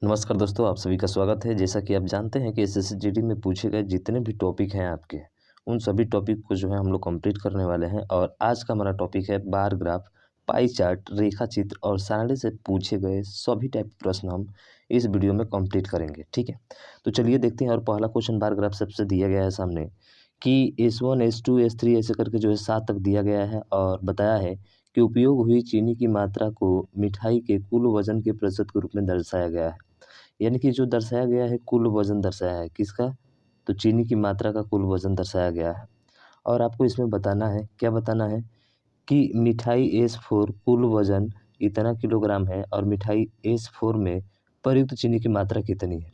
नमस्कार दोस्तों, आप सभी का स्वागत है। जैसा कि आप जानते हैं कि एसएससी में पूछे गए जितने भी टॉपिक हैं आपके, उन सभी टॉपिक को जो है हम लोग कंप्लीट करने वाले हैं। और आज का हमारा टॉपिक है बार ग्राफ, पाई चार्ट, रेखा चित्र और सारणी से पूछे गए सभी टाइप के प्रश्न हम इस वीडियो में कंप्लीट करेंगे। ठीक है, तो चलिए देखते हैं। और पहला क्वेश्चन बार ग्राफ सबसे दिया गया है सामने कि S1 S2 S3 ऐसे करके जो है 7 तक दिया गया है और बताया है कि उपयोग हुई चीनी की मात्रा को मिठाई के कुल वजन के प्रतिशत के रूप में दर्शाया गया है। यानी कि जो दर्शाया गया है कुल वज़न दर्शाया है किसका? तो चीनी की मात्रा का कुल वज़न दर्शाया गया है। और आपको इसमें बताना है, क्या बताना है कि मिठाई S4 कुल वज़न इतना किलोग्राम है और मिठाई S4 में प्रयुक्त चीनी की मात्रा कितनी है।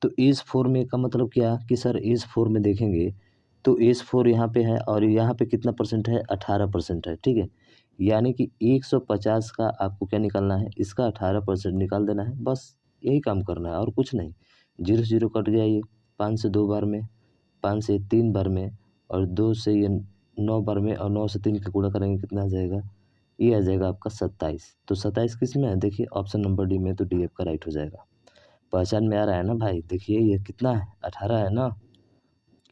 तो S4 में का मतलब क्या कि सर S4 में देखेंगे तो S4 यहाँ पे है और यहाँ पे कितना परसेंट है, 18% है। ठीक है, यानी कि 150 का आपको क्या निकालना है, इसका 18% निकाल देना है। बस यही काम करना है और कुछ नहीं। 0 से 0 कट गया, ये 5 से 2 बार में, 5 से 3 बार में और 2 से ये 9 बार में और 9 से 3 का गुणा करेंगे कितना आ जाएगा, ये आ जाएगा आपका 27। तो 27 किस में है, देखिए ऑप्शन नंबर डी में, तो डी आपका राइट हो जाएगा। पहचान में आ रहा है ना भाई? देखिए ये कितना है, 18 है ना।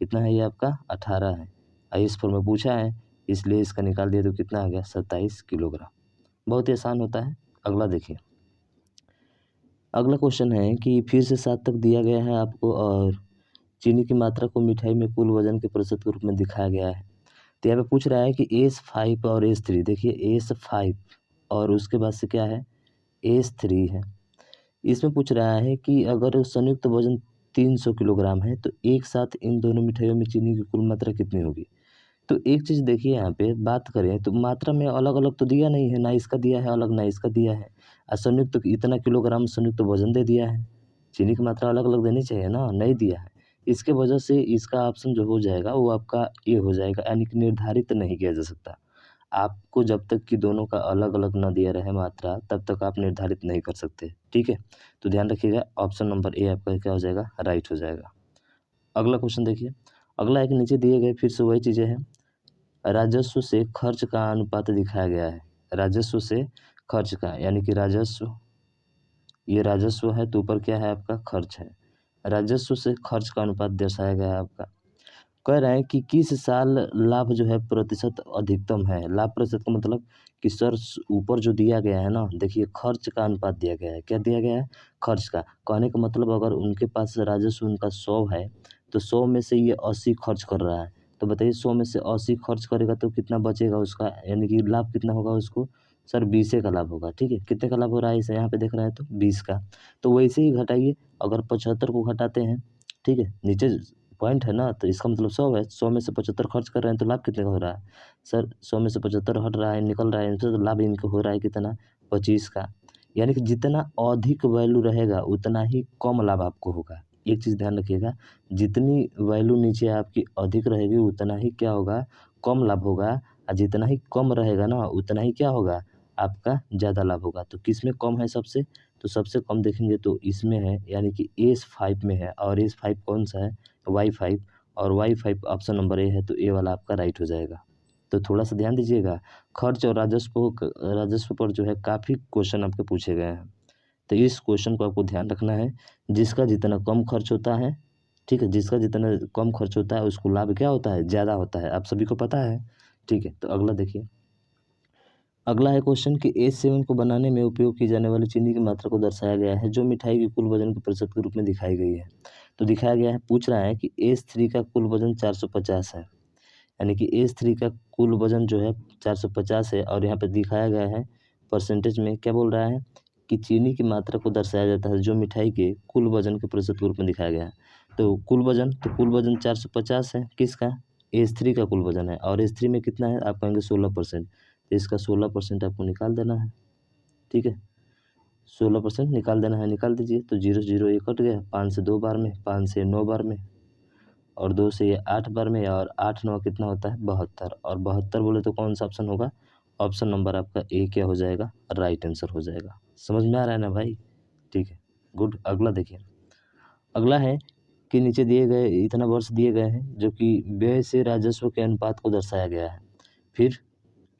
कितना है ये आपका, 18 है। S4 में पूछा है इसलिए इसका निकाल दिया तो कितना आ गया, 27 किलोग्राम। बहुत ही आसान होता है। अगला देखिए, अगला क्वेश्चन है कि फिर से 7 तक दिया गया है आपको और चीनी की मात्रा को मिठाई में कुल वजन के प्रतिशत के रूप में दिखाया गया है। तो यहाँ पे पूछ रहा है कि S5 और S3, देखिए S5 और उसके बाद से क्या है, S3 है। इसमें पूछ रहा है कि अगर संयुक्त वजन 300 किलोग्राम है तो एक साथ इन दोनों मिठाइयों में चीनी की कुल मात्रा कितनी होगी। तो एक चीज़ देखिए, यहाँ पे बात करें तो मात्रा में अलग-अलग तो दिया नहीं है, ना इसका दिया है अलग, ना इसका दिया है। संयुक्त इतना किलोग्राम संयुक्त वज़न दे दिया है। चीनी की मात्रा अलग-अलग देनी चाहिए ना, नहीं दिया है। इसके वजह से इसका ऑप्शन जो हो जाएगा वो आपका ए हो जाएगा, यानी कि निर्धारित नहीं किया जा सकता। आपको जब तक कि दोनों का अलग-अलग ना दिया रहे मात्रा, तब तक आप निर्धारित नहीं कर सकते। ठीक है? तो ध्यान रखिएगा, ऑप्शन नंबर ए आपका क्या हो जाएगा, राइट हो जाएगा। अगला क्वेश्चन देखिए, अगला एक नीचे दिए गए फिर से वही चीज़ें हैं। राजस्व से खर्च का अनुपात दिखाया गया है। राजस्व से खर्च का, यानी कि राजस्व, ये राजस्व है तो ऊपर क्या है आपका, खर्च है। राजस्व से खर्च का अनुपात दर्शाया गया है आपका। कह रहे हैं कि किस साल लाभ जो है प्रतिशत अधिकतम है। लाभ प्रतिशत का मतलब कि सर ऊपर जो दिया गया है ना, देखिए खर्च का अनुपात दिया गया है। क्या दिया गया है, खर्च का। कहने का मतलब अगर उनके पास राजस्व उनका 100 है तो 100 में से ये 80 खर्च कर रहा है। तो बताइए 100 में से 80 खर्च करेगा तो कितना बचेगा उसका, यानी कि लाभ कितना होगा उसको, सर 20 का लाभ होगा। ठीक है, कितने का लाभ हो रहा है इसे यहाँ पे देख रहे हैं तो 20 का। तो वैसे ही घटाइए, अगर 75 को घटाते हैं, ठीक है, नीचे पॉइंट है ना, तो इसका मतलब 100 है। 100 में से 75 खर्च कर रहे हैं तो लाभ कितने का हो रहा है, सर 100 में से 75 हट रहा है, निकल रहा है इनसे, तो लाभ इनका हो रहा है कितना, 25 का। यानी कि जितना अधिक वैल्यू रहेगा उतना ही कम लाभ आपको होगा। एक चीज़ ध्यान रखिएगा, जितनी वैल्यू नीचे आपकी अधिक रहेगी उतना ही क्या होगा, कम लाभ होगा। और जितना ही कम रहेगा ना उतना ही क्या होगा, आपका ज़्यादा लाभ होगा। तो किस में कम है सबसे, तो सबसे कम देखेंगे तो इसमें है, यानी कि S5 में है। और S5 कौन सा है, Y5, और Y5 ऑप्शन नंबर ए है, तो ए वाला आपका राइट हो जाएगा। तो थोड़ा सा ध्यान दीजिएगा, खर्च और राजस्व पर जो है काफ़ी क्वेश्चन आपके पूछे गए हैं। तो इस क्वेश्चन को आपको ध्यान रखना है, जिसका जितना कम खर्च होता है, ठीक है, जिसका जितना कम खर्च होता है उसको लाभ क्या होता है, ज़्यादा होता है। आप सभी को पता है। ठीक है, तो अगला देखिए, अगला है क्वेश्चन कि A7 को बनाने में उपयोग की जाने वाली चीनी की मात्रा को दर्शाया गया है जो मिठाई के कुल वजन के प्रतिशत के रूप में दिखाई गई है। तो दिखाया गया है, पूछ रहा है कि S3 का कुल वजन 450 है, यानी कि S3 का कुल वजन जो है 450 है। और यहाँ पे दिखाया गया है परसेंटेज में, क्या बोल रहा है कि चीनी की मात्रा को दर्शाया जाता है जो मिठाई के कुल वजन के प्रतिशत के रूप में दिखाया गया है। तो कुल वजन 450 है, किसका, S3 का कुल वजन है। और S3 में कितना है, आप कहेंगे 16%, तो इसका 16% आपको निकाल देना है। ठीक है, 16% निकाल देना है, निकाल दीजिए। तो 0 से 0 ये कट गया, 5 से 2 बार में, 5 से 9 बार में और 2 से ये 8 बार में, और 8 9 कितना होता है, 72। और 72 बोले तो कौन सा ऑप्शन होगा, ऑप्शन नंबर आपका ए क्या हो जाएगा, राइट आंसर हो जाएगा। समझ में आ रहा है ना भाई? ठीक है, गुड। अगला देखिए, अगला है कि नीचे दिए गए इतना वर्ष दिए गए हैं जो कि व्यय से राजस्व के अनुपात को दर्शाया गया है। फिर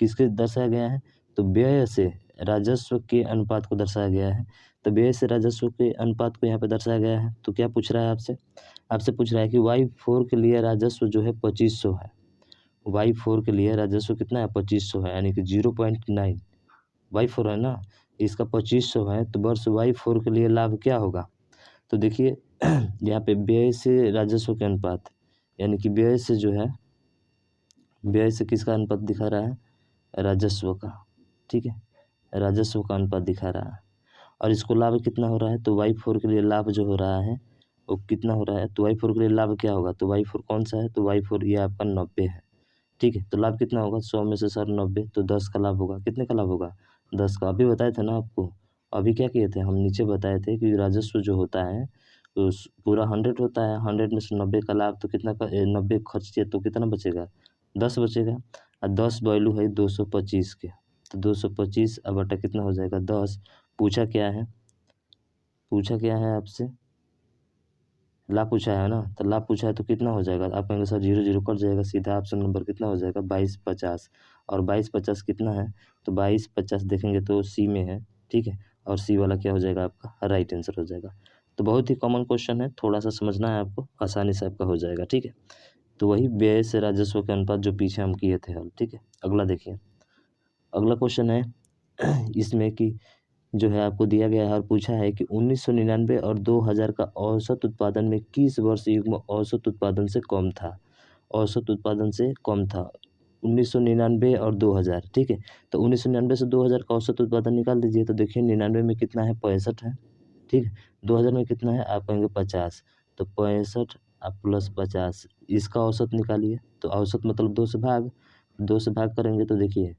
किसके दर्शाया गया है, तो व्यय से, राजस्व के अनुपात को दर्शाया गया है। तो व्यय से राजस्व के अनुपात को यहाँ पे दर्शाया गया है। तो क्या पूछ रहा है आपसे? आपसे पूछ रहा है कि Y4 के लिए राजस्व जो है 2500 है। Y4 के लिए राजस्व कितना है? 2500 है, यानी कि 0.9। Y4 है ना, इसका 2500 है, तो वर्ष Y4 के लिए लाभ क्या होगा? तो देखिए यहाँ पे व्यय से राजस्व के अनुपात, यानी कि व्यय से जो है, व्यय से किसका अनुपात दिखा रहा है? राजस्व का। ठीक है, राजस्व का अनुपात दिखा रहा है। और इसको लाभ कितना हो रहा है? तो Y4 के लिए लाभ जो हो रहा है वो कितना हो रहा है? तो Y4 के लिए लाभ क्या होगा? तो Y4 कौन सा है? तो Y4 ये आपका 90 है। ठीक है, तो लाभ कितना होगा? 100 में से सर 90, तो 10 का लाभ होगा। कितने का लाभ होगा? 10 का। अभी बताए थे ना आपको, अभी क्या किए थे हम? नीचे बताए थे कि राजस्व जो होता है तो पूरा 100 होता है, 100 में से 90 का लाभ, तो कितना का 90 खर्च किया तो कितना बचेगा? 10 बचेगा। और 10 वैल्यू है 225 के, तो 225 अब बटा कितना हो जाएगा? 10। पूछा क्या है? पूछा क्या है आपसे? लाभ पूछा है ना, तो लाभ पूछा है तो कितना हो जाएगा? आप कहेंगे सर 0 0 कट जाएगा, सीधा ऑप्शन नंबर कितना हो जाएगा? 2250। और 2250 कितना है? तो 2250 देखेंगे तो सी में है। ठीक है, और सी वाला क्या हो जाएगा? आपका राइट आंसर हो जाएगा। तो बहुत ही कॉमन क्वेश्चन है, थोड़ा सा समझना है आपको, आसानी से आपका हो जाएगा। ठीक है, तो वही व्यय से राजस्व के अनुपात जो पीछे हम किए थे हल। ठीक है, अगला देखिए, अगला क्वेश्चन है इसमें कि जो है आपको दिया गया है और पूछा है कि 1999 और 2000 का औसत उत्पादन में किस वर्ष युग्म औसत उत्पादन से कम था? औसत उत्पादन से कम था 1999 और 2000। ठीक है, तो 1999 से 2000 का औसत उत्पादन निकाल दीजिए। तो देखिए 99 में कितना है? 65 है। ठीक है, 2000 में कितना है? आप कहेंगे 50, तो 65 आप प्लस 50, इसका औसत निकालिए। तो औसत मतलब 2 से भाग करेंगे तो देखिए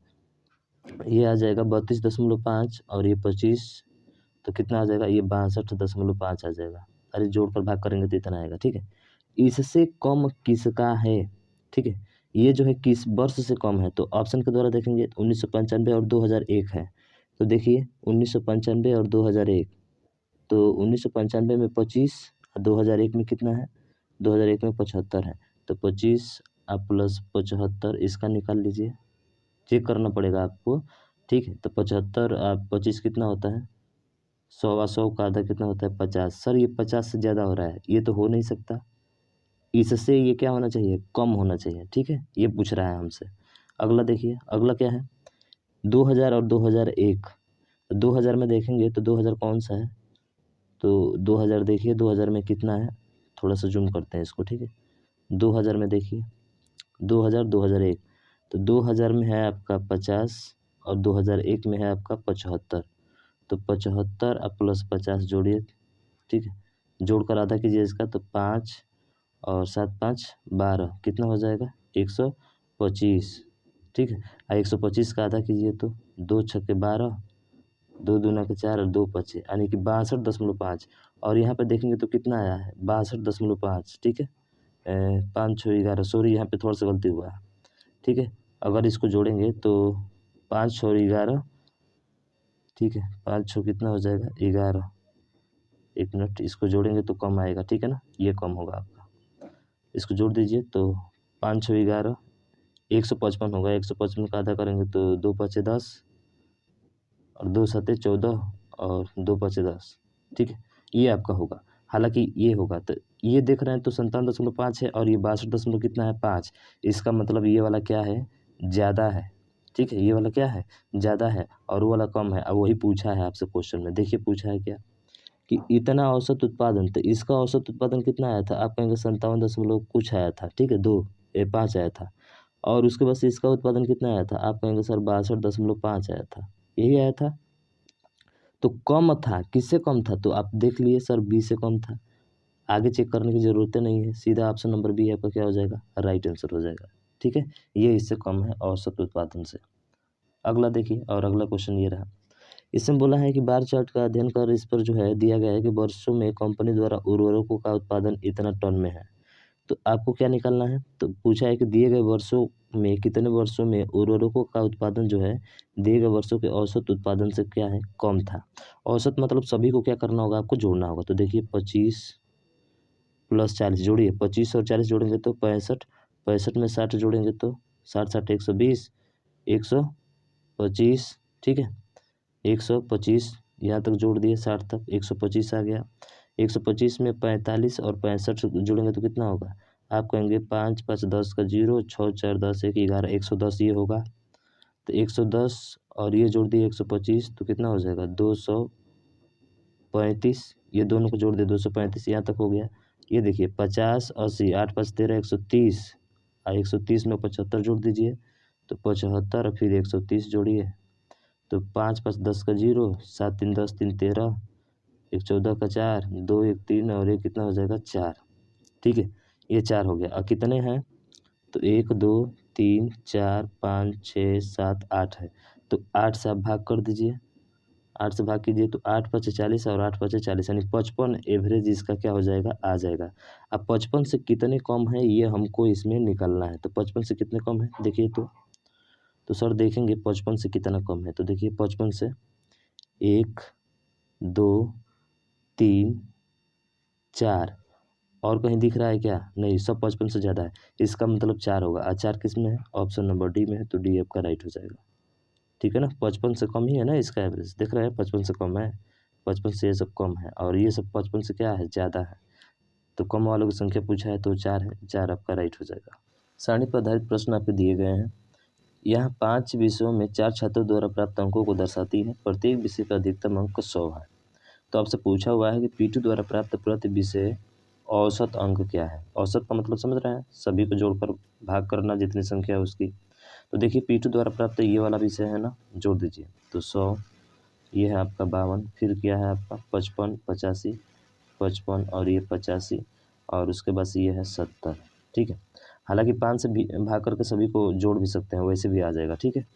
ये आ जाएगा 32.5 और ये 25, तो कितना आ जाएगा? ये 62.5 आ जाएगा। अरे जोड़कर भाग करेंगे तो इतना आएगा। ठीक है, इससे कम किसका है? ठीक है, ये जो है किस वर्ष से कम है? तो ऑप्शन के द्वारा देखेंगे 1995 और 2001 है। तो देखिए 1995 और 2001, तो 1995 में 25 और 2001 में कितना है? 2001 में 75 है। तो 25 आप प्लस 75 इसका निकाल लीजिए, चेक करना पड़ेगा आपको। ठीक है, तो 75 आप 25 कितना होता है? 100 का आधा कितना होता है? 50। सर ये 50 से ज़्यादा हो रहा है, ये तो हो नहीं सकता, इससे ये क्या होना चाहिए? कम होना चाहिए। ठीक है, ये पूछ रहा है हमसे। अगला देखिए, अगला क्या है? 2000 और 2001। 2000 में देखेंगे तो 2000 कौन सा है? तो 2000 देखिए 2000 में कितना है? थोड़ा सा जूम करते हैं इसको। ठीक है, 2000 में देखिए 2000 2001, तो 2000 में है आपका 50 और 2001 में है आपका 75। तो 75 अब प्लस 50 जोड़िए। ठीक है, जोड़कर आधा कीजिए इसका, तो 5 और 7 5 12, कितना हो जाएगा? 125। ठीक है, 125 का आधा कीजिए तो 2 छक्के 12, 2 दूना के 4 और 2 बचे, यानी कि 62.5। और यहाँ पे देखेंगे तो कितना आया है? 62.5। ठीक है, 5 6 11, सॉरी यहाँ पे थोड़ा सा गलती हुआ है। ठीक है, अगर इसको जोड़ेंगे तो 5 6 11, ठीक है, 5 6 कितना हो जाएगा? 11। एक मिनट, इसको जोड़ेंगे तो कम आएगा। ठीक है ना, ये कम होगा आपका, इसको जोड़ दीजिए तो 5 6 11, 155 होगा। 155 का आधा करेंगे तो 2 5 10 और 2 7 14 और 2 5 10। ठीक है, ये आपका होगा। हालांकि ये होगा, तो ये देख रहे हैं तो 57.5 है और ये 62 कितना है? 5। इसका मतलब ये वाला क्या है? ज़्यादा है। ठीक है, ये वाला क्या है? ज़्यादा है और वो वाला कम है। अब वही पूछा है आपसे क्वेश्चन में, देखिए पूछा है क्या कि इतना औसत उत्पादन, तो इसका औसत उत्पादन कितना आया था? आप कहेंगे 57 दशमलव कुछ आया था। ठीक है, 5 आया था। और उसके बाद से इसका उत्पादन कितना आया था? आप कहेंगे सर 62.5 आया था, यही आया था। तो कम था, किससे कम था? तो आप देख लिए सर बी से कम था, आगे चेक करने की ज़रूरत नहीं है, सीधा ऑप्शन नंबर बी आपका क्या हो जाएगा? राइट आंसर हो जाएगा। ठीक है, ये इससे कम है औसत उत्पादन से। अगला देखिए, और अगला क्वेश्चन ये रहा, इसमें बोला है कि बार चार्ट का अध्ययन कर इस पर जो है दिया गया है कि वर्षों में कंपनी द्वारा उर्वरकों का उत्पादन इतना टन में है। तो आपको क्या निकालना है? तो पूछा है कि दिए गए वर्षों में, कितने वर्षों में उर्वरकों का उत्पादन जो है दिए गए वर्षों के औसत उत्पादन से क्या है? कम था। औसत मतलब सभी को क्या करना होगा? आपको जोड़ना होगा। तो देखिए 25 प्लस 40 जोड़िए, 25 और 40 जोड़ेंगे तो 65, 65 में 60 जोड़ेंगे तो 60 60 120, 125। ठीक है, 125 यहाँ तक जोड़ दिए 60 तक 125 आ गया। 125 में 45 और 65 जोड़ेंगे तो कितना होगा? आप कहेंगे 5 5 10 का 0, 6 4 10 1 11 110 ये होगा। तो 110 और ये जोड़ दिए 125 तो कितना हो जाएगा? 235। ये दोनों को जोड़ दिए 235 यहाँ तक हो गया। ये देखिए 50 80 8 5 13 130 और 130 में 75 जोड़ दीजिए तो 75 और फिर 130 जोड़िए तो 5 5 10 का 0, 7 3 10 3 13, 1 14 का 4, 2 1 3 और ये कितना हो जाएगा? 4। ठीक है, ये 4 हो गया। और कितने हैं? तो 1 2 3 4 5 6 7 8 है। तो 8 से आप भाग कर दीजिए, 8 से भाग कीजिए तो 8 5 40 और 8 5 40 यानी 55 एवरेज इसका क्या हो जाएगा? आ जाएगा। अब 55 से कितने कम है ये हमको इसमें निकालना है। तो 55 से कितने कम है देखिए तो सर देखेंगे 55 से कितना कम है। तो देखिए 55 से 1 2 3 4 और कहीं दिख रहा है क्या? नहीं, सब 55 से ज़्यादा है। इसका मतलब 4 होगा। और 4 किस में है? ऑप्शन नंबर डी में है। तो डी आपका राइट हो जाएगा। ठीक है ना, 55 से कम ही है ना इसका एवरेज, दिख रहा है 55 से कम है, 55 से ये सब कम है और ये सब 55 से क्या है? ज़्यादा है। तो कम वालों की संख्या पूछा है तो 4 है, 4 आपका राइट हो जाएगा। सारणी पर आधारित प्रश्न आपके दिए गए हैं। यहाँ 5 विषयों में 4 छात्रों द्वारा प्राप्त अंकों को दर्शाती है। प्रत्येक विषय का अधिकतम अंक 100 है। तो आपसे पूछा हुआ है कि P2 द्वारा प्राप्त प्रति विषय औसत अंक क्या है? औसत का मतलब समझ रहे हैं? सभी को जोड़कर भाग करना जितनी संख्या है उसकी। तो देखिए P2 द्वारा प्राप्त ये वाला विषय है ना, जोड़ दीजिए तो 100, ये है आपका 52, फिर क्या है आपका 55 85 55 और ये 85 और उसके बाद ये है 70। ठीक है, हालांकि 5 से भी भाग करके सभी को जोड़ भी सकते हैं, वैसे भी आ जाएगा। ठीक है,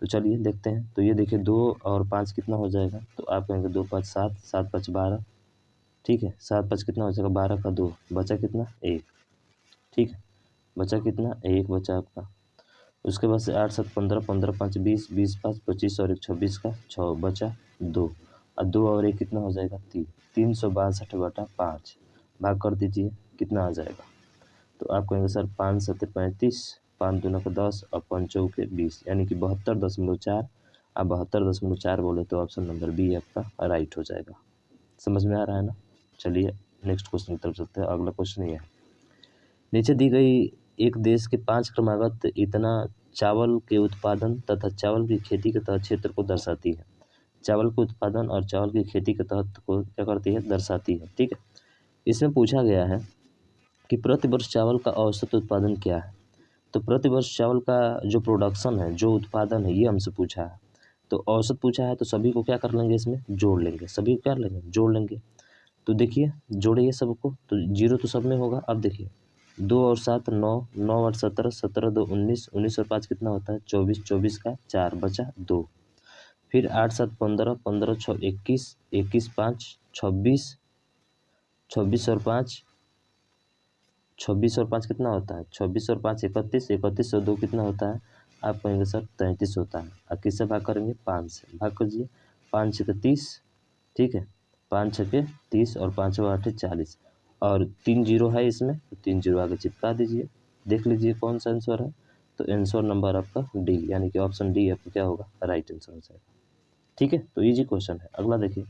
तो चलिए देखते हैं। तो ये देखिए 2 और 5 कितना हो जाएगा? तो आप कहेंगे 2 5 7 7 5 12। ठीक है, 7 5 कितना हो जाएगा? 12 का 2 बचा कितना? 1। ठीक है, बचा कितना? 1 बचा आपका। उसके बाद से 8 7 15 15 5 20 20 5 25 और 1 26 का 6 बचा 2 और 2 और 1 कितना हो जाएगा? 3। 362/5 भाग कर दीजिए कितना आ जाएगा? तो आप कहेंगे सर 5 7 35, 5 दूना का 10 और 5 चौके 20 यानी कि 72.4। आप 72.4 बोले तो ऑप्शन नंबर बी आपका राइट हो जाएगा। समझ में आ रहा है ना? चलिए नेक्स्ट क्वेश्चन की तरफ चलते हैं। अगला क्वेश्चन ये है, नीचे दी गई एक देश के 5 क्रमागत इतना चावल के उत्पादन तथा चावल की खेती के तहत क्षेत्र को दर्शाती है। चावल के उत्पादन और चावल की खेती के तहत को क्या करती है? दर्शाती है। ठीक है, इसमें पूछा गया है कि प्रति वर्ष चावल का औसत उत्पादन क्या है। तो प्रति वर्ष चावल का जो प्रोडक्शन है, जो उत्पादन है, ये हमसे पूछा है। तो औसत पूछा है तो सभी को क्या कर लेंगे? इसमें जोड़ लेंगे। सभी को क्या लेंगे? जोड़ लेंगे। तो देखिए जोड़िए सबको, तो 0 तो सब में होगा। अब देखिए 2 और 7 9, 9 और 17, 17 2 19, 19 और 5 कितना होता है? 24, 24 का 4 बचा 2। फिर 8 7 15, 15 6 21, 21 5 26, 26 और 5 26 और 5 कितना होता है? 26 और 5 31, 31 और 2 कितना होता है? आप कहेंगे सर 33 होता है। और किससे भाग करेंगे? 5 से भाग कीजिए। 5 6 30, ठीक है, 5 6 30 और 5 8 40 और 3 0 है इसमें, तो 3 0 आगे चिपका दीजिए। देख लीजिए कौन सा आंसर है। तो आंसर नंबर आपका डी यानी कि ऑप्शन डी आपका क्या होगा? राइट आंसर हो जाएगा। ठीक है, तो इजी क्वेश्चन है। अगला देखिए,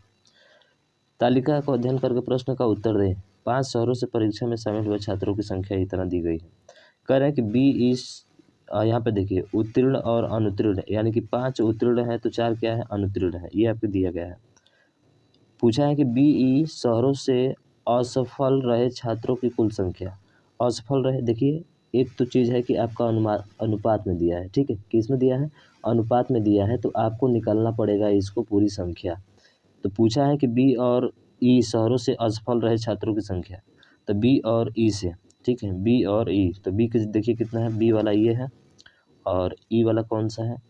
तालिका को अध्ययन करके प्रश्न का उत्तर दें। 5 शहरों से परीक्षा में शामिल हुए छात्रों की संख्या इतना दी गई है। कह रहे हैं कि बी इस यहाँ पे देखिए उत्तीर्ण और अनुत्तीर्ण यानी कि 5 उत्तीर्ण है तो 4 क्या है? अनुत्तीर्ण है। ये आपको दिया गया है। पूछा है कि बीई शहरों से असफल रहे छात्रों की कुल संख्या। असफल रहे, देखिए एक तो चीज़ है कि आपका अनुपात में दिया है। ठीक है, किस में दिया है? अनुपात में दिया है। तो आपको निकालना पड़ेगा इसको पूरी संख्या। तो पूछा है कि बी और ई शहरों से असफल रहे छात्रों की संख्या। तो बी और ई से, ठीक है, बी और ई, तो बी के देखिए कितना है? बी वाला ये है और ई वाला कौन सा है?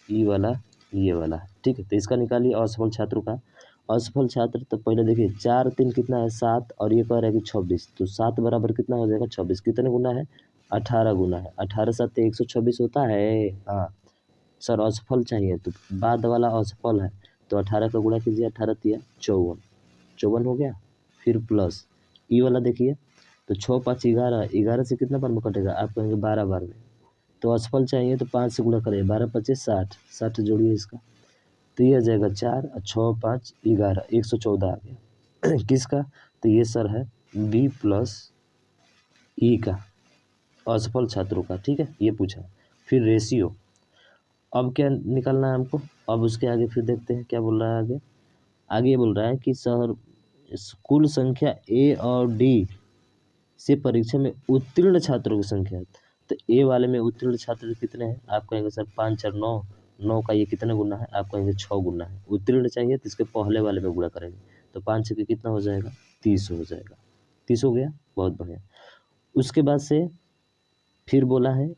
ई वाला ये वाला है। ठीक है, तो इसका निकालिए असफल छात्रों का। असफल छात्र, तो पहले देखिए 4 3 कितना है? 7 और ये कह रहा है कि 26, तो 7 बराबर कितना हो जाएगा? 26। कितने गुना है? 18 गुना है। 18 7 126 होता है। हाँ सर, असफल चाहिए तो बाद वाला असफल है, तो 18 का गुणा कीजिए। 18 तिया 54, 54 हो गया। फिर प्लस ई वाला देखिए, तो 6 5 11, 11 से कितना बार में कटेगा? आप कहेंगे 12 बार में। तो असफल चाहिए तो 5 से गुणा करें, 12 25 60, 60 जोड़िए इसका। तो ये आ जाएगा 4 और 6 5 11 114 आ गया किसका? तो ये सर है बी प्लस ई का, असफल छात्रों का। ठीक है, ये पूछा। फिर रेशियो, अब क्या निकालना है हमको? अब उसके आगे फिर देखते हैं क्या बोल रहा है आगे। आगे ये बोल रहा है कि सर कुल संख्या ए और डी से परीक्षा में उत्तीर्ण छात्रों की संख्या। तो ए वाले में उत्तीर्ण छात्र कितने हैं? आप कहेंगे सर 5 4 9, 9 का ये कितने गुना है? आप कहेंगे 6 गुना है। उत्तीर्ण चाहिए तो इसके पहले वाले में गुणा करेंगे, तो 5 6 कितना हो जाएगा? 30 हो जाएगा। 30 हो गया, बहुत बढ़िया। उसके बाद से फिर बोला है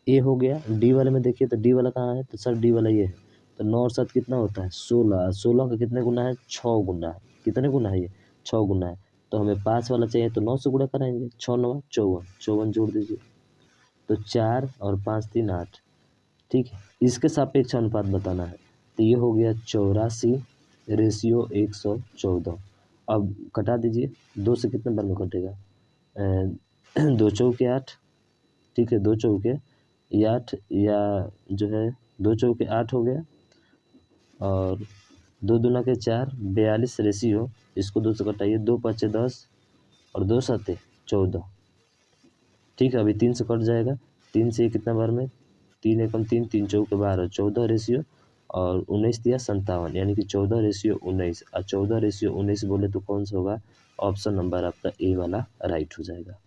ए हो गया। डी वाले में देखिए तो डी वाला कहाँ है? तो सर डी वाला ये है। तो 9 और 7 कितना होता है? 16। 16 का कितने गुना है? 6 गुना है। कितने गुना है ये? 6 गुना है। तो हमें 5 वाला चाहिए तो 9 से गुणा कराएंगे। 6 9 54, 54 जोड़ दीजिए तो 4 और 5 3 8। ठीक है, इसके सापेक्ष अनुपात बताना है। तो ये हो गया 84 रेशियो 114। अब कटा दीजिए, 2 से कितने बार में कटेगा? 2 चौके 8। ठीक है, 2 चौके 8 या जो है 2 चौके 8 हो गया और 2 दूना के 4 42 रेशियो, इसको 2 से कटाइए, 2 5 10 और 2 7 14। ठीक है, अभी 3 से कट जाएगा। 3 से कितना बार में? 3 एकम 3, 3 चौके 12, 14 रेशियो और 19 दिया 57, यानी कि 14 रेशियो 19। और 14 रेशियो 19 बोले तो कौन सा होगा? ऑप्शन नंबर आपका ए वाला राइट हो जाएगा।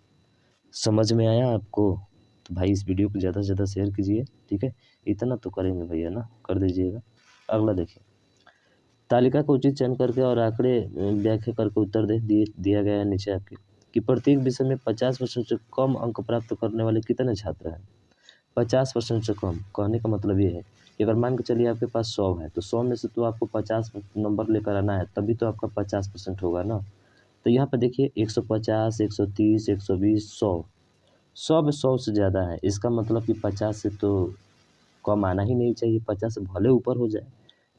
समझ में आया आपको? तो भाई इस वीडियो को ज़्यादा से ज़्यादा शेयर कीजिए। ठीक है, इतना तो करेंगे भैया ना, कर दीजिएगा। अगला देखिए, तालिका का उचित चयन करके और आंकड़े व्याख्या करके उत्तर दिया गया है नीचे आपके कि प्रत्येक विषय में 50% से कम अंक प्राप्त करने वाले कितने छात्र हैं? 50% से कम कहने का मतलब ये है कि अगर मान के चलिए आपके पास 100 है तो 100 में से तो आपको 50 नंबर लेकर आना है, तभी तो आपका 50% होगा ना। तो यहाँ पर देखिए 150 130 120 100, 100 में 100 से ज़्यादा है, इसका मतलब कि 50 से तो कम आना ही नहीं चाहिए, 50 से भले ऊपर हो जाए।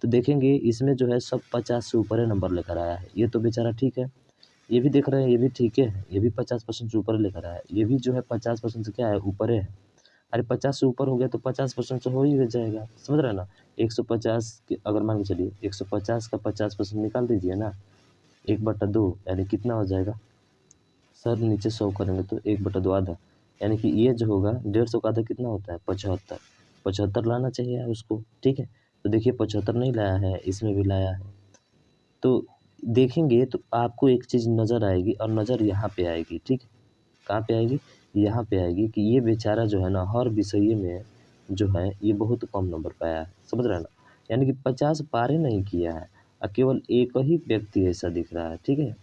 तो देखेंगे इसमें जो है सब 50 से ऊपर ही नंबर लेकर आया है। ये तो बेचारा ठीक है, ये भी देख रहे हैं, ये भी ठीक है, ये भी 50% से ऊपर लेकर आया है, ये भी जो है 50% से क्या है? ऊपर है। अरे 50 से ऊपर हो गया तो 50% से हो ही जाएगा, समझ रहे हैं ना। 150 के अगर मान के चलिए 150 का 50% निकाल दीजिए ना, 1/2 यानी कितना हो जाएगा? सर नीचे 100 करेंगे तो 1/2 आधा, यानी कि ये जो होगा 150 का आधा कितना होता है? 75। 75 लाना चाहिए यार उसको। ठीक है, तो देखिए 75 नहीं लाया है, इसमें भी लाया है। तो देखेंगे तो आपको एक चीज़ नज़र आएगी और नज़र यहाँ पे आएगी। ठीक है, कहाँ पे आएगी? यहाँ पे आएगी कि ये बेचारा जो है ना हर विषय में जो है ये बहुत कम नंबर पाया है, समझ रहे हैं ना। यानी कि 50 पार ही नहीं किया है और केवल एक ही व्यक्ति ऐसा दिख रहा है। ठीक है,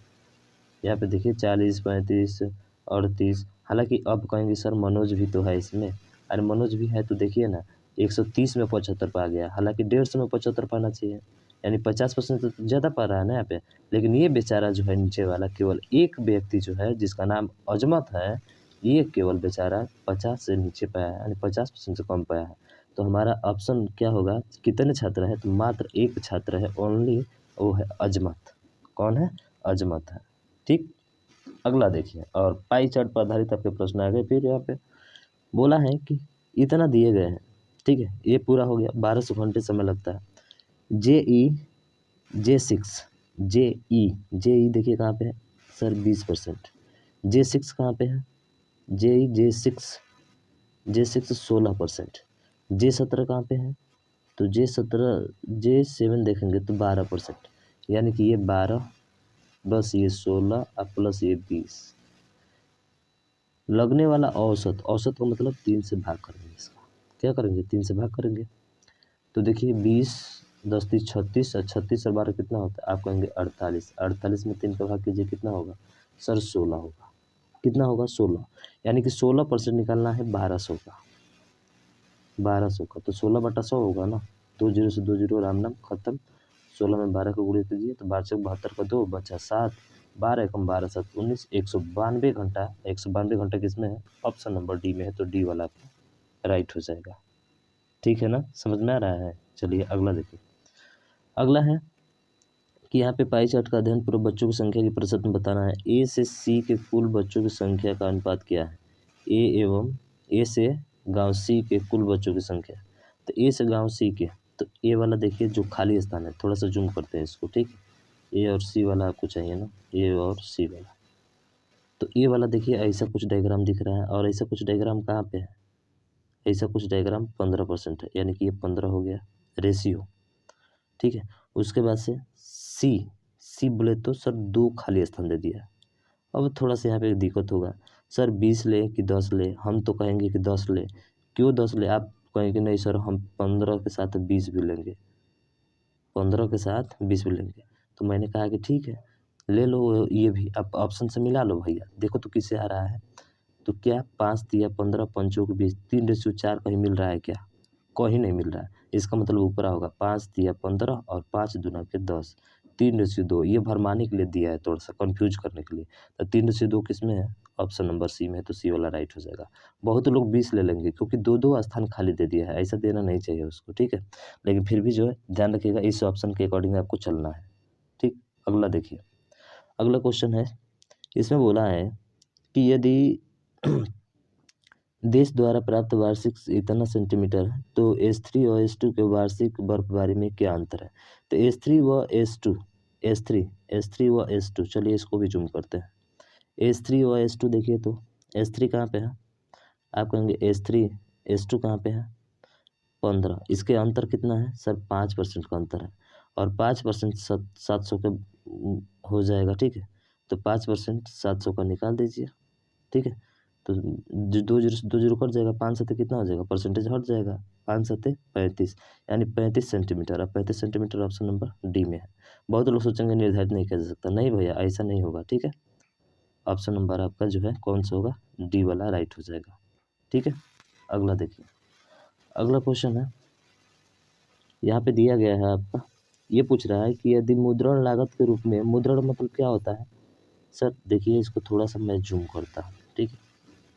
यहाँ पे देखिए 40 35 38। हालांकि अब कहेंगे सर मनोज भी तो है इसमें। अरे मनोज भी है तो देखिए ना 130 में 75 पा गया, हालांकि 150 में 75 पाना चाहिए, यानी 50% तो ज़्यादा पा रहा है ना यहाँ पे। लेकिन ये बेचारा जो है नीचे वाला केवल एक व्यक्ति जो है जिसका नाम अजमत है, ये केवल बेचारा 50 से नीचे पाया है, यानी 50% से कम पाया है। तो हमारा ऑप्शन क्या होगा? कितने छात्र हैं? तो मात्र एक छात्र है, ओनली, वो है अजमत। कौन है? अजमत है। ठीक, अगला देखिए, और पाई चार्ट पर आधारित आपके प्रश्न आ गए। फिर यहाँ पे बोला है कि इतना दिए गए हैं। ठीक है, ये पूरा हो गया, 1200 घंटे समय लगता है। जेई देखिए कहाँ पे है सर? 20%। J6 कहाँ पे है? J6 16%। J17 कहाँ पे है? तो J7 देखेंगे तो 12%, यानी कि ये 12 बस ये 16 और प्लस ये 20। लगने वाला औसत, औसत का मतलब 3 से भाग करेंगे इसका। क्या करेंगे? 3 से भाग करेंगे। तो देखिए 20 10 30 36 और 36 और 12 कितना होता है? आप कहेंगे 48। 48 में 3 का भाग कीजिए, कितना होगा सर? 16 होगा। कितना होगा? 16, यानी कि 16% निकालना है 1200 का। 1200 का तो 16/100 होगा ना। 2 जीरो से 2 जीरो, राम नाम खत्म। 16 में 12 को गुणा कीजिए तो 12 72 का 2 बचा 7, 12 एकम 12 7 19, 192 घंटा। 192 घंटा किसमें है? ऑप्शन नंबर डी में है, तो डी वाला राइट हो जाएगा। ठीक है ना, समझ में आ रहा है? चलिए अगला देखिए। अगला है कि यहाँ पे पाई चार्ट का अध्ययन पूर्व बच्चों की संख्या की प्रतिशत में बताना है। ए से सी के कुल बच्चों की संख्या का अनुपात क्या है? ए से गांव सी के कुल बच्चों की संख्या। तो ए से गांव सी के, तो ए वाला देखिए जो खाली स्थान है, थोड़ा सा जूम करते हैं इसको, ठीक है। ए और सी वाला आपको चाहिए ना, ए और सी वाला। तो ए वाला देखिए ऐसा कुछ डायग्राम दिख रहा है, और ऐसा कुछ डायग्राम कहाँ पे है, ऐसा कुछ डायग्राम 15% है, यानी कि ये 15 हो गया रेशियो, ठीक है। उसके बाद से सी बोले तो सर 2 खाली स्थान दे दिया। अब थोड़ा सा यहाँ पे दिक्कत होगा, सर 20 ले कि 10 ले, हम तो कहेंगे कि 10 ले। क्यों 10 ले, आप कहेंगे नहीं सर हम 15 के साथ 20 भी लेंगे, 15 के साथ 20 भी लेंगे। तो मैंने कहा कि ठीक है ले लो, ये भी आप ऑप्शन से मिला लो भैया। देखो तो किससे आ रहा है, तो क्या 5 दिया 15 पंचों के 20, 3:4 कहीं मिल रहा है क्या, कहीं नहीं मिल रहा है। इसका मतलब ऊपर होगा 5 दिया 15 और 5 दूना के 10, 3:2। ये भरमाने के लिए दिया है, थोड़ा सा कंफ्यूज करने के लिए। तो 3:2 किस में है, ऑप्शन नंबर सी में है, तो सी वाला राइट हो जाएगा। बहुत लोग 20 ले लेंगे क्योंकि 2-2 स्थान खाली दे दिया है, ऐसा देना नहीं चाहिए उसको, ठीक है। लेकिन फिर भी जो है ध्यान रखिएगा, इस ऑप्शन के अकॉर्डिंग आपको चलना है, ठीक। अगला देखिए, अगला क्वेश्चन है, इसमें बोला है कि यदि देश द्वारा प्राप्त वार्षिक इतना सेंटीमीटर है तो S3 और S2 के वार्षिक बर्फबारी में क्या अंतर है। तो S3 व S2, S3 व S2, चलिए इसको भी जूम करते हैं। S3 व S2 देखिए, तो S3 कहाँ पे है, आप कहेंगे S3, S2 कहाँ पे है 15, इसके अंतर कितना है सर 5% का अंतर है, और 5% 700 का हो जाएगा, ठीक है। तो 5% 700 का निकाल दीजिए, ठीक है। तो जो 2 जीरो कट जाएगा, 5 सत्ते कितना हो जाएगा, परसेंटेज हट जाएगा, 5 सत्ते 35, यानी 35 सेंटीमीटर। अब 35 सेंटीमीटर ऑप्शन नंबर डी में है। बहुत लोग सोचेंगे निर्धारित नहीं किया जा सकता, नहीं भैया ऐसा नहीं होगा, ठीक है। ऑप्शन नंबर आपका जो है कौन सा होगा, डी वाला राइट हो जाएगा, ठीक है। अगला देखिए, अगला क्वेश्चन है, यहाँ पे दिया गया है आपका, ये पूछ रहा है कि यदि मुद्रण लागत के रूप में, मुद्रण मतलब क्या होता है सर, देखिए इसको थोड़ा सा मैं जूम करता हूँ, ठीक है।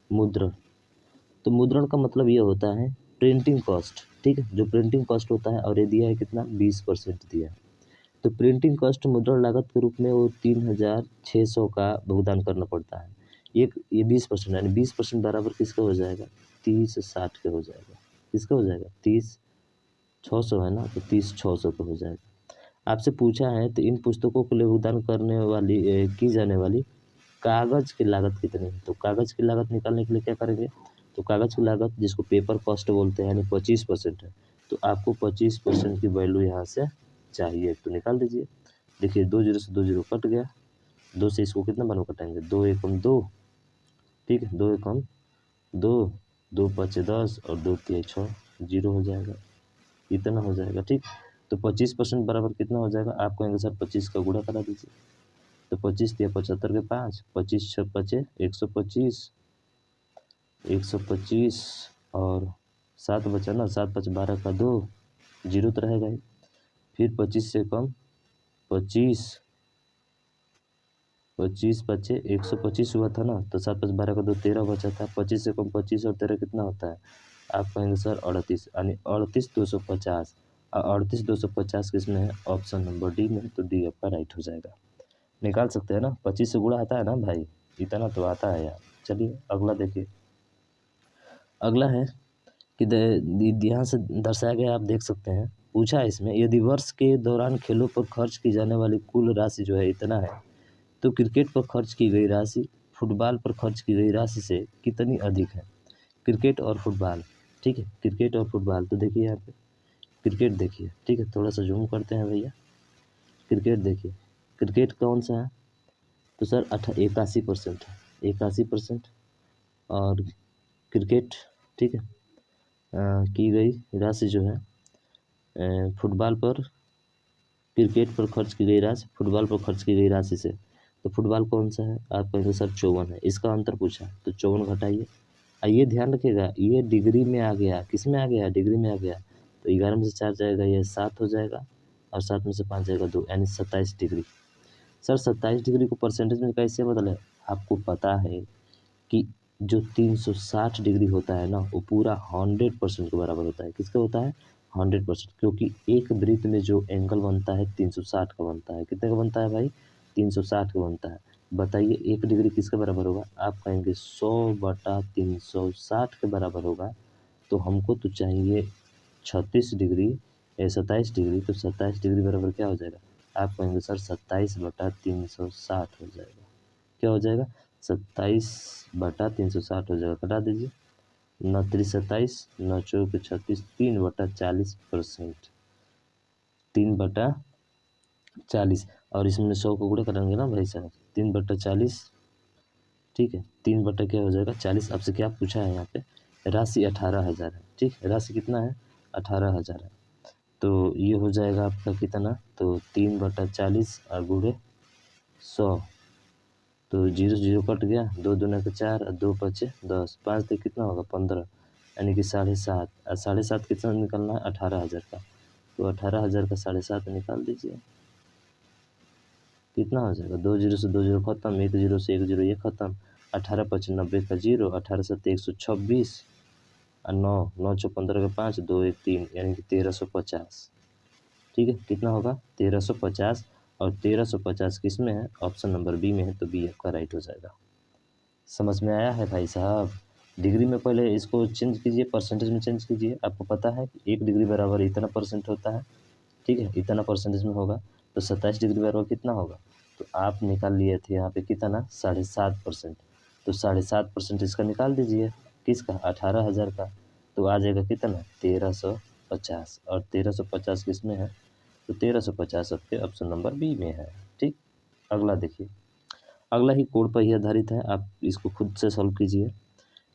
मुद्रण, तो मुद्रण का मतलब ये होता है प्रिंटिंग कॉस्ट, ठीक है, जो प्रिंटिंग कॉस्ट होता है, और ये दिया है कितना 20% दिया है। तो प्रिंटिंग कॉस्ट मुद्रण लागत के रूप में वो 3600 का भुगतान करना पड़ता है। ये 20%, यानी 20% बराबर किसका हो जाएगा, 30/60 के हो जाएगा, किसका हो जाएगा 30/600 है ना, तो 30/600 का हो जाएगा। आपसे पूछा है तो इन पुस्तकों के लिए भुगतान करने वाली की जाने वाली कागज़ की लागत कितनी है। तो कागज़ की लागत निकालने के लिए क्या करेंगे, तो कागज़ की लागत जिसको पेपर कॉस्ट बोलते हैं, यानी 25% है। तो आपको 25% की वैल्यू यहाँ से चाहिए, तो निकाल दीजिए। देखिए 2 जीरो से 2 जीरो कट गया, 2 से इसको कितना बार कटाएंगे, 2 एकम 2, ठीक है, 2 एकम 2, 2 पचे 10 और 2 तिहाई 6, जीरो हो जाएगा, इतना हो जाएगा, ठीक। तो 25% बराबर कितना हो जाएगा, आप कहेंगे सर 25 का गुणा करा दीजिए। तो 25 तिया 75 के 5, 25 6 पचे 125, 125 और 7 बचा ना, 7 5 12 का 2, जीरो तो रहेगा ही। फिर 25 से कम 25, 25 पचे 125 हुआ था ना, तो 7 5 12 का 2 13 बचा था। 25 से कम 25 और 13 कितना होता है, आप कहेंगे सर 38, यानी 38,250, और 38,250 किसमें है, ऑप्शन नंबर डी में, तो डी आपका राइट हो जाएगा। निकाल सकते हैं ना, 25 से गुणा आता है ना भाई, इतना तो आता है यार। चलिए अगला देखिए, अगला है कि यहाँ से दर्शाया गया, आप देख सकते हैं, पूछा है इसमें, यदि वर्ष के दौरान खेलों पर खर्च की जाने वाली कुल राशि जो है इतना है, तो क्रिकेट पर खर्च की गई राशि फुटबॉल पर खर्च की गई राशि से कितनी अधिक है। क्रिकेट और फुटबॉल, ठीक है, क्रिकेट और फुटबॉल। तो देखिए यहाँ पे क्रिकेट देखिए, ठीक है, थोड़ा सा जूम करते हैं भैया। क्रिकेट देखिए, क्रिकेट कौन सा है, तो सर 81% है, 81%। और क्रिकेट, ठीक है, की गई राशि जो है फुटबॉल पर, क्रिकेट पर खर्च की गई राशि फुटबॉल पर खर्च की गई राशि से, तो फुटबॉल कौन सा है, आप कहेंगे सर 54 है। इसका अंतर पूछा तो 54 घटाइए। ये ध्यान रखिएगा, ये डिग्री में आ गया, किस में आ गया, डिग्री में आ गया। तो 11 में से 4 जाएगा, ये 7 हो जाएगा, और 7 में से 5 जाएगा 2, यानी 27 डिग्री। सर 27 डिग्री को परसेंटेज में कैसे बदले, आपको पता है कि जो 360 डिग्री होता है ना, वो पूरा 100% के बराबर होता है, किसका होता है 100%, क्योंकि एक वृत्त में जो एंगल बनता है 360 का बनता है। कितने का बनता है भाई, 360 का बनता है। बताइए 1 डिग्री किसके बराबर होगा, आप कहेंगे 100/360 के बराबर होगा। तो हमको तो चाहिए 36 डिग्री, 27 डिग्री, तो 27 डिग्री बराबर क्या हो जाएगा? आप कहेंगे सर 27/360 हो जाएगा। क्या हो जाएगा? 27/360 हो जाएगा। कटा दीजिए। 9 3 27, 9 4 36, 3/40%। 3/40, और इसमें 100 को गुणा करेंगे ना भाई साहब, 3/40, ठीक है। 3 क्या हो जाएगा? 40। आपसे क्या पूछा है यहाँ पे? राशि 18,000 है, ठीक है। राशि कितना है? 18,000 है। तो ये हो जाएगा आपका कितना? तो 3/40 और गुणे 100, तो 0 0 कट गया, 2 दूना के 4 और 2 बचे 10, 5 से कितना होगा? 15, यानी कि 7.5। और 7.5 कितना निकलना है? 18,000 का। तो 18,000 का 7.5 निकाल दीजिए। कितना हो जाएगा? 2 0 से 2 0 खत्म, 1 0 से 1 0 ये खत्म, 18 5 90 का 0, 18 7 126, और 9 9 6 15 का 5, 2 1 3, यानी कि 1350। ठीक है, कितना होगा? 1350। और 1350 किस में है? ऑप्शन नंबर बी में है, तो बी आपका राइट हो जाएगा। समझ में आया है भाई साहब? डिग्री में पहले इसको चेंज कीजिए, परसेंटेज में चेंज कीजिए। आपको पता है कि 1 डिग्री बराबर इतना परसेंट होता है, ठीक है, इतना परसेंटेज में होगा। तो 27 डिग्री बराबर कितना होगा? तो आप निकाल लिए थे यहाँ पे कितना? 7.5%। तो 7.5% इसका निकाल दीजिए। किसका? 18,000 का। तो आ जाएगा कितना? 1350। और 1350 किस में है? तो 1350 आपके ऑप्शन नंबर बी में है। ठीक, अगला देखिए। अगला ही कोड पर ही आधारित है, आप इसको खुद से सॉल्व कीजिए।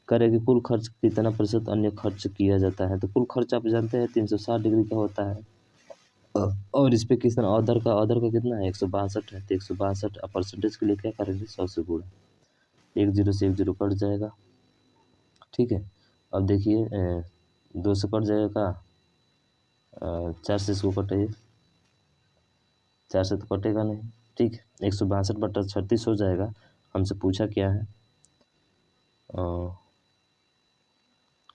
करें कि कुल खर्च कितना प्रतिशत अन्य खर्च किया जाता है? तो कुल खर्च आप जानते हैं 360 डिग्री का होता है। और इस पे कितना ऑर्डर का कितना है? 162 है। तो 162 परसेंटेज के लिए क्या करेंगे? 100 से गुणा। 1 0 से 1 0 कट जाएगा, ठीक है। अब देखिए 2 से कट जाएगा का 4 से इसको कटाइए, 4 से तो कटेगा नहीं, ठीक है। 162/36 हो जाएगा। हमसे पूछा क्या है?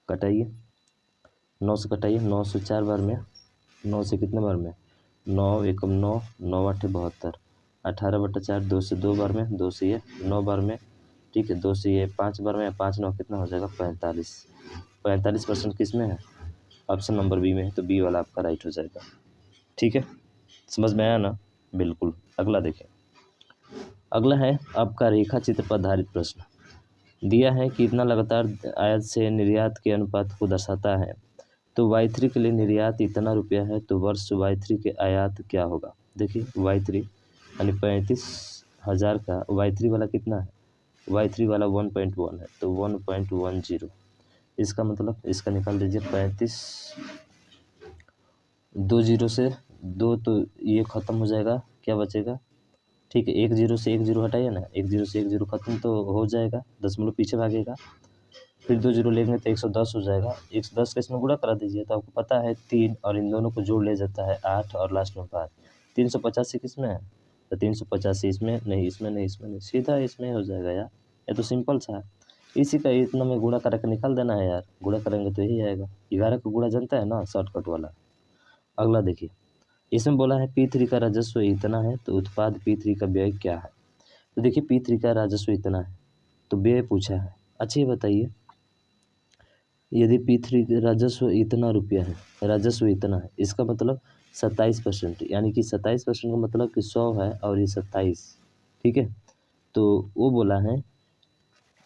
कटाइए, 9 से कटाइए, 9 से 4 बार में, 9 से कितने बार में? 9 एकम 9, 9 8 72, 18/4, 2 से 2 बार में, 2 से ये 9 बार में, ठीक है। 2 से ये 5 बार में, 5 9 कितना हो जाएगा? 45। 45% किस में है? ऑप्शन नंबर बी में है, तो बी वाला आपका राइट हो जाएगा। ठीक है, समझ में आया ना? बिल्कुल। अगला देखें। अगला है आपका रेखा चित्र पर आधारित प्रश्न। दिया है कि इतना लगातार आयात से निर्यात के अनुपात को दर्शाता है। तो Y3 के लिए निर्यात इतना रुपया है, तो वर्ष Y3 के आयात क्या होगा? देखिए Y3 यानी 35,000 का, Y3 वाला कितना है? Y3 वाला 1.1 है, तो 1.10। इसका मतलब इसका निकाल दीजिए 35, 2 0 से 2, तो ये ख़त्म हो जाएगा, क्या बचेगा? ठीक है, 1 0 से 1 0 हटाइए ना, 1 0 से 1 0 खत्म तो हो जाएगा, दशमलव पीछे भागेगा, फिर 2 0 लेंगे तो 110 हो जाएगा। 110 का इसमें गुणा करा दीजिए, तो आपको पता है 3, और इन दोनों को जोड़ ले जाता है 8, और लास्ट में 5। 385 किसमें है? तो 385 इसमें नहीं, इसमें नहीं, इसमें नहीं, सीधा इसमें हो जाएगा यार। ये तो सिंपल सा है। इसी का इतना में गुणा करके निकाल देना है यार, गुणा करेंगे तो यही आएगा। 11 का गुणा जानता है ना, शॉर्टकट वाला। अगला देखिए, इसमें बोला है P3 का राजस्व इतना है, तो उत्पाद P3 का व्यय क्या है? तो देखिए P3 का राजस्व इतना है, तो व्यय पूछा है। अच्छा ये बताइए, यदि P3 का राजस्व इतना रुपया है, राजस्व इतना है, इसका मतलब 27%, यानी कि 27% का मतलब कि 100 है और ये 27, ठीक है। तो वो बोला है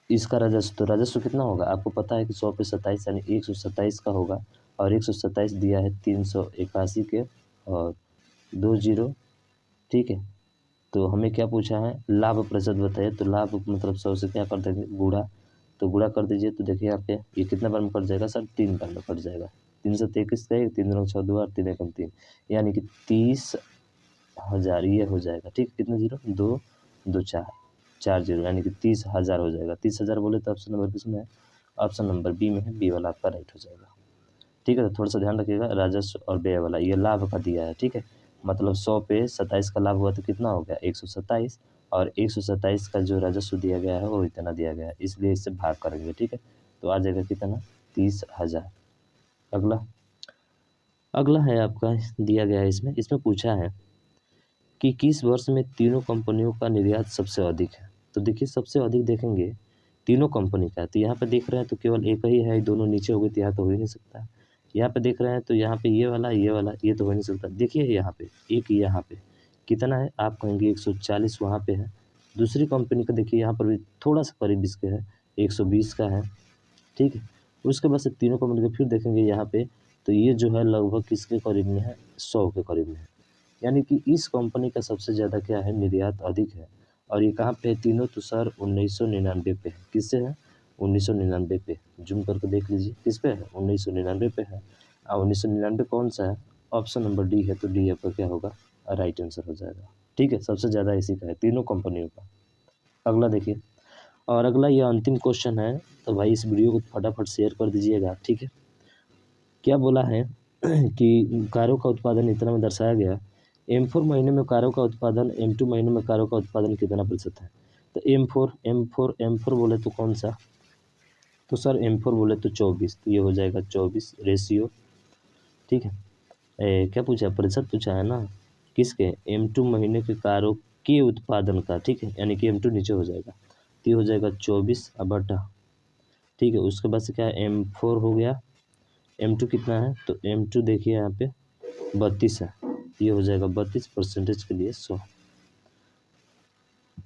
इसका राजस्व, तो राजस्व कितना होगा? आपको पता है कि 100 पे 27 यानी 127 का होगा, और 127 दिया है 381 के, और 2 0, ठीक है। तो हमें क्या पूछा है? लाभ प्रतिशत बताइए। तो लाभ मतलब 100 से क्या कर देंगे? गुणा। तो गुणा कर दीजिए, तो देखिए यहाँ पे ये कितने बार में कट जाएगा सर? 3 बार में कट जाएगा। 3 से 23 का 1, 3 6 2 और 3 एकम 3, यानी कि 30,000 ये हो जाएगा, ठीक। कितने 0? 2 2 4, 4 0, यानी कि 30,000 हो जाएगा। 30,000 बोले तो ऑप्शन नंबर किसमें है? ऑप्शन नंबर बी में है, बी वाला आपका राइट हो जाएगा। ठीक है, तो थोड़ा सा ध्यान रखिएगा, राजस्व और व्यय वाला ये लाभ का दिया है, ठीक है। मतलब 100 पे 27 का लाभ हुआ तो कितना हो गया? 127, और 127 का जो राजस्व दिया गया है वो इतना दिया गया है, इसलिए इससे भाग करेंगे, ठीक है। तो आ जाएगा कितना? 30,000। अगला अगला है आपका, दिया गया है इसमें पूछा है कि किस वर्ष में तीनों कंपनियों का निर्यात सबसे अधिक है? तो देखिए सबसे अधिक देखेंगे तीनों कंपनी का, तो यहाँ पे देख रहे हैं तो केवल एक ही है, दोनों नीचे हो गए तो यहाँ तो हो ही नहीं सकता। यहाँ पे देख रहे हैं तो यहाँ पे ये वाला ये तो हो नहीं सकता। देखिए यहाँ पे एक यहाँ पे कितना है, आप कहेंगे 140 वहाँ पे है। दूसरी कंपनी का देखिए यहाँ पर भी थोड़ा सा करीब इसके है, 120 का है, ठीक है। उसके बाद से तीनों कंपनी के फिर देखेंगे यहाँ पे, तो ये जो है लगभग किसके करीब में है, 100 के करीब में है। यानी कि इस कंपनी का सबसे ज़्यादा क्या है, निर्यात अधिक है। और ये कहाँ पे है, तीनों तो सर 1999 पे है। किससे है, 1999 पे। जूम करके देख लीजिए किस पे है, 1999 पे है। और 1999 कौन सा है, ऑप्शन नंबर डी है, तो डी आपका क्या होगा, राइट आंसर हो जाएगा। ठीक है, सबसे ज़्यादा इसी का है, तीनों कंपनियों का। अगला देखिए, और अगला ये अंतिम क्वेश्चन है, तो भाई इस वीडियो को फटाफट शेयर कर दीजिएगा, ठीक है। क्या बोला है कि कारों का उत्पादन इतना में दर्शाया गया, M4 महीने में कारों का उत्पादन, M2 महीने में कारों का उत्पादन कितना प्रतिशत है। तो M4 बोले तो कौन सा, तो सर M4 बोले तो 24, तो ये हो जाएगा 24 रेशियो, ठीक है। क्या पूछा, प्रतिशत पूछा है ना, किसके, M2 महीने के कारों के उत्पादन का, ठीक है, यानी कि M2 नीचे हो जाएगा, तो ये हो जाएगा 24 बटा, ठीक है। उसके बाद से क्या है, M4 हो गया, M2 कितना है, तो M2 देखिए यहाँ पे 32 है, ये हो जाएगा 32% के लिए 100।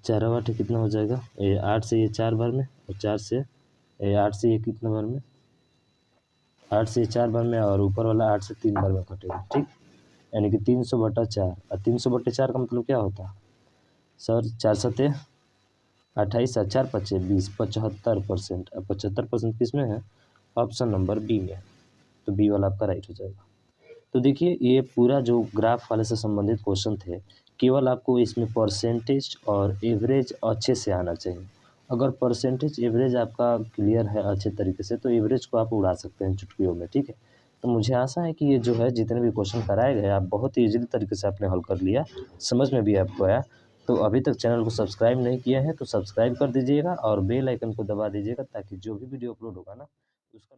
4 आठ कितना हो जाएगा, 8 से ये 4 बार में, और 8 से ये कितना बार में, 8 से 4 बार में, और ऊपर वाला 8 से 3 बार में कटेगा, ठीक। यानी कि 300/4, और 300/4 का मतलब क्या होता है सर, 4 सते 28 और 4 पचे 20, 75%। अब 75% किस में है, ऑप्शन नंबर बी में है, तो बी वाला आपका राइट हो जाएगा। तो देखिए ये पूरा जो ग्राफ वाले से संबंधित क्वेश्चन थे, केवल आपको इसमें परसेंटेज और एवरेज अच्छे से आना चाहिए। अगर परसेंटेज एवरेज आपका क्लियर है अच्छे तरीके से, तो एवरेज को आप उड़ा सकते हैं चुटकियों में, ठीक है। तो मुझे आशा है कि ये जो है जितने भी क्वेश्चन कराए गए आप बहुत ही ईजिली तरीके से आपने हल कर लिया, समझ में भी आपको आया। तो अभी तक चैनल को सब्सक्राइब नहीं किया है तो सब्सक्राइब कर दीजिएगा और बेल आइकन को दबा दीजिएगा, ताकि जो भी वीडियो अपलोड होगा ना उसका